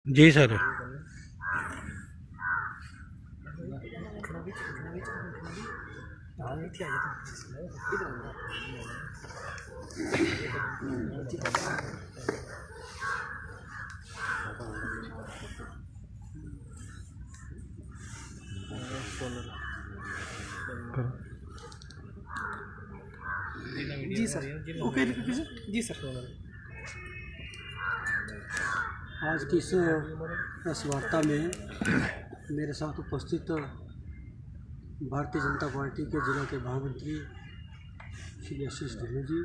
जी sir. जी sir. Okay जी sir. आज की इस प्रेस वार्ता में मेरे साथ उपस्थित भारतीय जनता पार्टी के जिला के महामंत्री श्री आशीष ढिल्लों जी,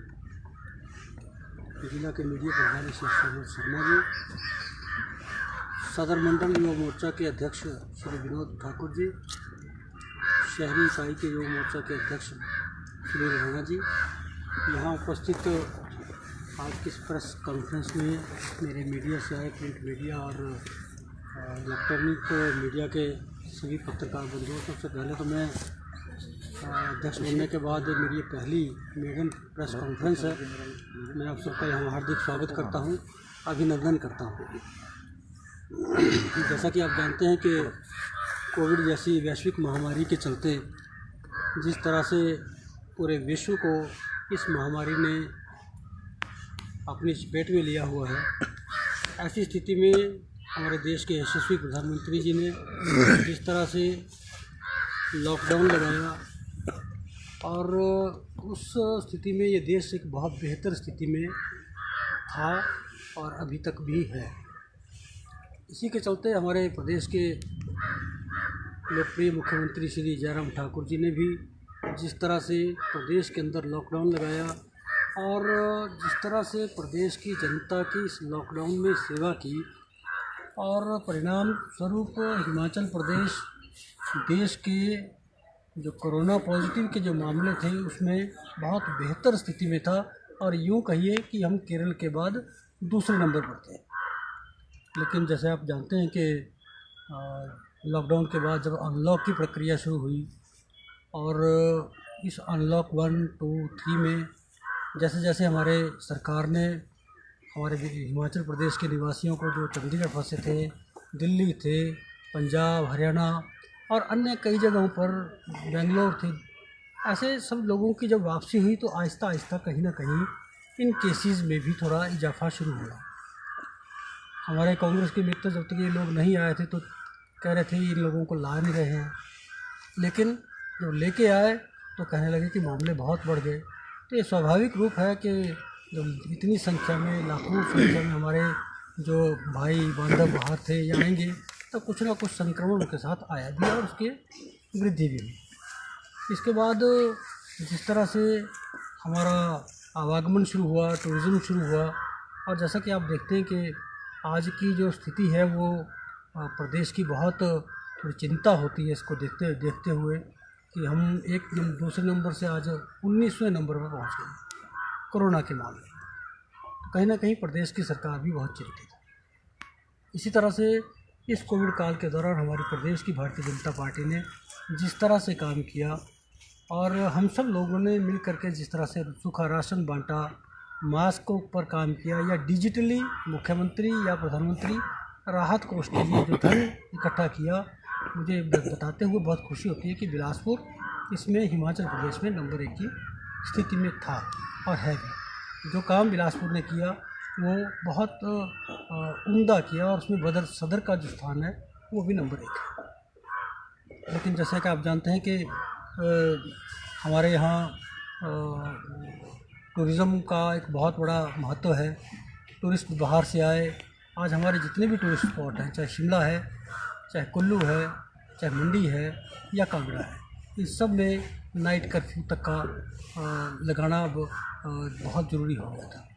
जिला के मीडिया प्रभारी श्री सुमन शर्मा जी, सदर मंडल युवा मोर्चा के अध्यक्ष श्री विनोद ठाकुर जी, शहरी इकाई के युवा मोर्चा के अध्यक्ष श्री राणा जी, यहाँ उपस्थित आज की इस प्रेस कॉन्फ्रेंस में मेरे मीडिया से आए प्रिंट मीडिया और इलेक्ट्रॉनिक मीडिया के सभी पत्रकार बंधुओं। सबसे पहले तो मैं अध्यक्ष बनने के बाद मेरी पहली मेडन प्रेस कॉन्फ्रेंस है। मैं आप सबका यहाँ हार्दिक स्वागत करता हूँ, अभिनंदन करता हूँ। जैसा कि आप जानते हैं कि कोविड जैसी वैश्विक महामारी के चलते जिस तरह से पूरे विश्व को इस महामारी ने अपनी चपेट में लिया हुआ है, ऐसी स्थिति में हमारे देश के यशस्वी प्रधानमंत्री जी ने जिस तरह से लॉकडाउन लगाया और उस स्थिति में ये देश एक बहुत बेहतर स्थिति में था और अभी तक भी है। इसी के चलते हमारे प्रदेश के लोकप्रिय मुख्यमंत्री श्री जयराम ठाकुर जी ने भी जिस तरह से प्रदेश के अंदर लॉकडाउन लगाया और जिस तरह से प्रदेश की जनता की इस लॉकडाउन में सेवा की और परिणाम स्वरूप हिमाचल प्रदेश देश के जो कोरोना पॉजिटिव के जो मामले थे उसमें बहुत बेहतर स्थिति में था और यूँ कहिए कि हम केरल के बाद दूसरे नंबर पर थे। लेकिन जैसे आप जानते हैं कि लॉकडाउन के बाद जब अनलॉक की प्रक्रिया शुरू हुई और इस अनलॉक 1, 2, 3 में जैसे जैसे हमारे सरकार ने हमारे हिमाचल प्रदेश के निवासियों को जो चंडीगढ़ फंसे थे, दिल्ली थे, पंजाब, हरियाणा और अन्य कई जगहों पर बेंगलोर थे, ऐसे सब लोगों की जब वापसी हुई तो आहिस्ता आहिस्ता कहीं ना कहीं इन केसेस में भी थोड़ा इजाफा शुरू हुआ। हमारे कांग्रेस के मित्र जब तक ये लोग नहीं आए थे तो कह रहे थे इन लोगों को ला नहीं रहे हैं, लेकिन जब लेके आए तो कहने लगे कि मामले बहुत बढ़ गए। तो ये स्वाभाविक रूप है कि जब इतनी संख्या में, लाखों संख्या में हमारे जो भाई बांधव बाहर थे या आएंगे तो कुछ ना कुछ संक्रमण उनके साथ आया भी और उसके वृद्धि भी हुई। इसके बाद जिस तरह से हमारा आवागमन शुरू हुआ, टूरिज़्म शुरू हुआ और जैसा कि आप देखते हैं कि आज की जो स्थिति है वो प्रदेश की बहुत थोड़ी चिंता होती है इसको देखते हुए कि हम दूसरे नंबर से आज 19वें नंबर पर पहुंच गए कोरोना के मामले। तो कहीं ना कहीं प्रदेश की सरकार भी बहुत चिंतित है। इसी तरह से इस कोविड काल के दौरान हमारे प्रदेश की भारतीय जनता पार्टी ने जिस तरह से काम किया और हम सब लोगों ने मिल करके जिस तरह से सूखा राशन बांटा, मास्क पर काम किया या डिजिटली मुख्यमंत्री या प्रधानमंत्री राहत कोष के लिए जो धन इकट्ठा किया, मुझे बताते हुए बहुत खुशी होती है कि बिलासपुर इसमें हिमाचल प्रदेश में नंबर 1 की स्थिति में था और है भी। जो काम बिलासपुर ने किया वो बहुत उम्दा किया और उसमें सदर का जो स्थान है वो भी नंबर 1 है। लेकिन जैसा कि आप जानते हैं कि हमारे यहाँ टूरिज़्म का एक बहुत बड़ा महत्व है। टूरिस्ट बाहर से आए, आज हमारे जितने भी टूरिस्ट स्पॉट हैं, चाहे शिमला है, चाहे कुल्लू है, चाहे मंडी है या कांगड़ा है, इस सब में नाइट कर्फ्यू तक का लगाना अब बहुत ज़रूरी हो गया था।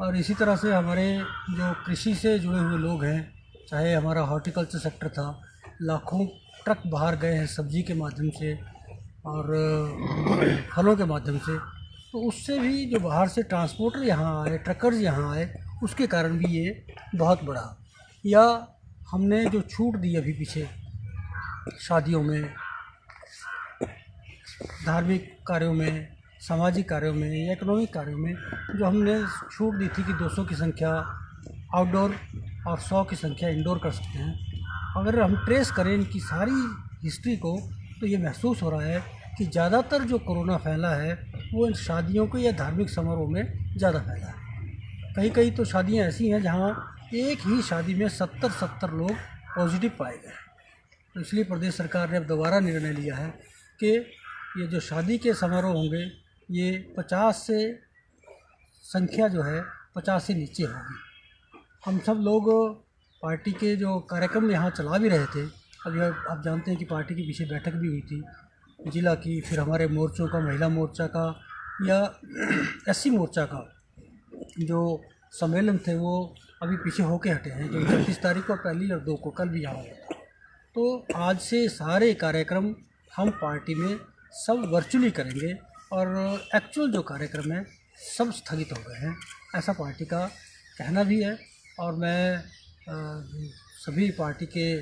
और इसी तरह से हमारे जो कृषि से जुड़े हुए लोग हैं, चाहे हमारा हॉर्टिकल्चर सेक्टर था, लाखों ट्रक बाहर गए हैं सब्जी के माध्यम से और फलों के माध्यम से, तो उससे भी जो बाहर से ट्रांसपोर्टर यहाँ आए, ट्रकर्स यहाँ आए, उसके कारण भी ये बहुत बढ़ा। या हमने जो छूट दी अभी पीछे शादियों में, धार्मिक कार्यों में, सामाजिक कार्यों में या इकोनॉमिक कार्यों में जो हमने छूट दी थी कि 200 की संख्या आउटडोर और 100 की संख्या इंडोर कर सकते हैं। अगर हम ट्रेस करें इनकी सारी हिस्ट्री को तो ये महसूस हो रहा है कि ज़्यादातर जो कोरोना फैला है वो इन शादियों के या धार्मिक समारोह में ज़्यादा फैला है। कई कई तो शादियाँ ऐसी हैं जहाँ एक ही शादी में 70 लोग पॉजिटिव पाए गए। तो इसलिए प्रदेश सरकार ने अब दोबारा निर्णय लिया है कि ये जो शादी के समारोह होंगे ये 50 से संख्या जो है 50 से नीचे होगी। हम सब लोग पार्टी के जो कार्यक्रम यहाँ चला भी रहे थे, अभी आप जानते हैं कि पार्टी की पीछे बैठक भी हुई थी जिला की, फिर हमारे मोर्चों का, महिला मोर्चा का या एससी मोर्चा का जो सम्मेलन थे वो अभी पीछे होके हटे हैं, जो 31 तारीख को, 1 और 2 को कल भी यहाँ हुआ था। तो आज से सारे कार्यक्रम हम पार्टी में सब वर्चुअली करेंगे और एक्चुअल जो कार्यक्रम है सब स्थगित हो गए हैं, ऐसा पार्टी का कहना भी है। और मैं सभी पार्टी के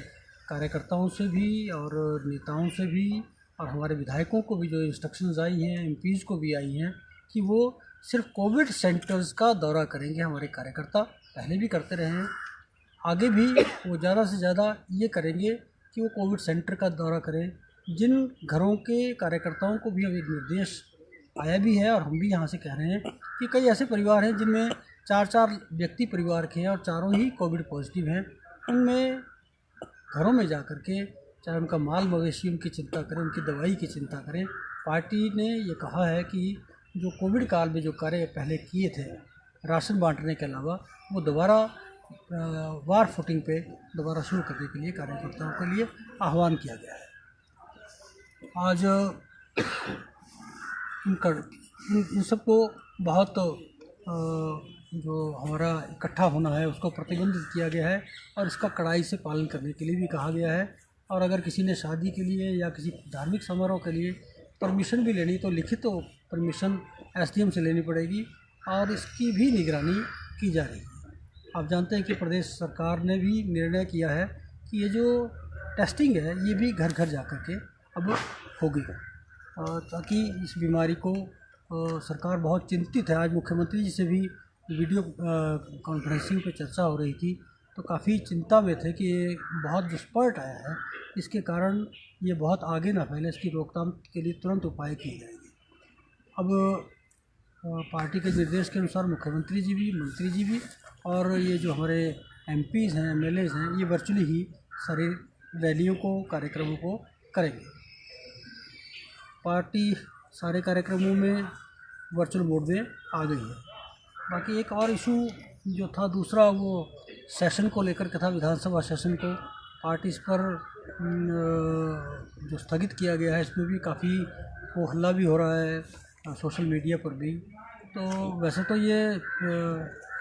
कार्यकर्ताओं से भी और नेताओं से भी और हमारे विधायकों को भी जो इंस्ट्रक्शंस आई हैं, एमपीज़ को भी आई हैं कि वो सिर्फ कोविड सेंटर्स का दौरा करेंगे। हमारे कार्यकर्ता पहले भी करते रहे हैं, आगे भी वो ज़्यादा से ज़्यादा ये करेंगे कि वो कोविड सेंटर का दौरा करें। जिन घरों के कार्यकर्ताओं को भी अभी निर्देश आया भी है और हम भी यहाँ से कह रहे हैं कि कई ऐसे परिवार हैं जिनमें 4 व्यक्ति परिवार के हैं और चारों ही कोविड पॉजिटिव हैं, उनमें घरों में जा कर के चाहे उनका माल मवेशी उनकी चिंता करें, उनकी दवाई की चिंता करें। पार्टी ने ये कहा है कि जो कोविड काल में जो कार्य पहले किए थे राशन बांटने के अलावा, वो दोबारा वार फुटिंग पे दोबारा शुरू करने के लिए कार्यकर्ताओं के लिए आह्वान किया गया है। आज इन सबको बहुत जो हमारा इकट्ठा होना है उसको प्रतिबंधित किया गया है और इसका कड़ाई से पालन करने के लिए भी कहा गया है। और अगर किसी ने शादी के लिए या किसी धार्मिक समारोह के लिए परमिशन भी लेनी तो लिखित तो परमिशन एसडीएम से लेनी पड़ेगी और इसकी भी निगरानी की जा रही है। आप जानते हैं कि प्रदेश सरकार ने भी निर्णय किया है कि ये जो टेस्टिंग है ये भी घर घर जा कर के अब होगी, ताकि इस बीमारी को सरकार बहुत चिंतित है। आज मुख्यमंत्री जी से भी वीडियो कॉन्फ्रेंसिंग पे चर्चा हो रही थी तो काफ़ी चिंता में थे कि ये बहुत जो स्पर्ट आया है इसके कारण ये बहुत आगे ना फैले, इसकी रोकथाम के लिए तुरंत उपाय किए जाएंगे। अब पार्टी के निर्देश के अनुसार मुख्यमंत्री जी भी, मंत्री जी भी और ये जो हमारे एमपीज़ हैं, एमएलएज़ हैं, ये वर्चुअली ही सारी रैलियों को, कार्यक्रमों को करेंगे। पार्टी सारे कार्यक्रमों में वर्चुअल मोड में आ गई है। बाकी एक और इशू जो था दूसरा, वो सेशन को लेकर के था, विधानसभा सेशन को पार्टी इस पर जो स्थगित किया गया है इसमें भी काफ़ी हो हल्ला भी हो रहा है सोशल मीडिया पर भी। तो वैसे तो ये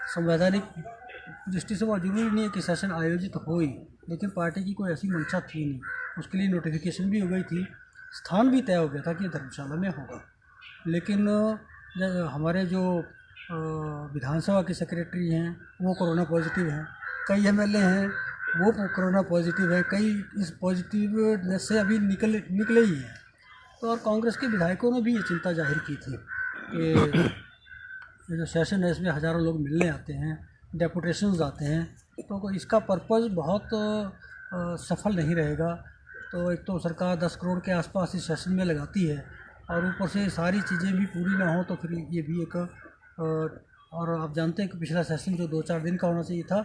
संवैधानिक दृष्टि से बहुत ज़रूरी नहीं है कि सेशन आयोजित हो ही, लेकिन पार्टी की कोई ऐसी मंशा थी नहीं, उसके लिए नोटिफिकेशन भी हो गई थी, स्थान भी तय हो गया था कि धर्मशाला में होगा। लेकिन हमारे जो विधानसभा के सेक्रेटरी हैं वो कोरोना पॉजिटिव हैं, कई एमएलए हैं वो कोरोना पॉजिटिव है, कई इस पॉजिटिवनेस से अभी निकले ही हैं। तो और कांग्रेस के विधायकों ने भी ये चिंता जाहिर की थी कि ये जो सेशन है इसमें हज़ारों लोग मिलने आते हैं, डेपुटेशंस आते हैं, तो इसका पर्पज़ बहुत सफल नहीं रहेगा। तो एक तो सरकार 10 करोड़ के आसपास इस सेशन में लगाती है और ऊपर से सारी चीज़ें भी पूरी ना हो तो फिर ये भी एक और आप जानते हैं कि पिछला सेशन जो 2-4 दिन का होना चाहिए था,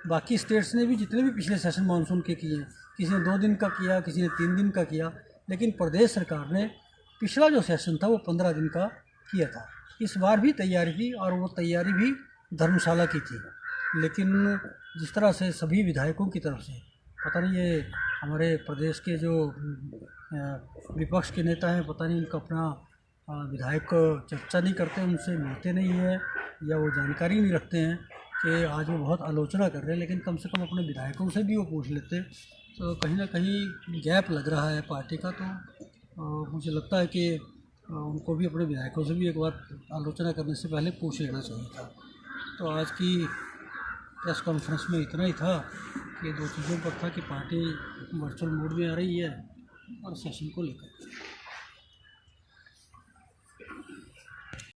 बाकी स्टेट्स ने भी जितने भी पिछले सेशन मानसून के किए हैं, किसी ने 2 दिन का किया, किसी ने 3 दिन का किया, लेकिन प्रदेश सरकार ने पिछला जो सेशन था वो 15 दिन का किया था। इस बार भी तैयारी थी और वो तैयारी भी धर्मशाला की थी, लेकिन जिस तरह से सभी विधायकों की तरफ से, पता नहीं ये हमारे प्रदेश के जो विपक्ष के नेता हैं, पता नहीं इनका अपना विधायक चर्चा नहीं करते, उनसे मिलते नहीं है या वो जानकारी नहीं रखते हैं कि आज वो बहुत आलोचना कर रहे हैं, लेकिन कम से कम अपने विधायकों से भी वो पूछ लेते। तो कहीं ना कहीं गैप लग रहा है पार्टी का। तो मुझे लगता है कि उनको भी अपने विधायकों से भी एक बार आलोचना करने से पहले पूछ लेना चाहिए था। तो आज की प्रेस कॉन्फ्रेंस में इतना ही था कि 2 चीज़ों पर था कि पार्टी वर्चुअल मोड में आ रही है और सेशन को लेकर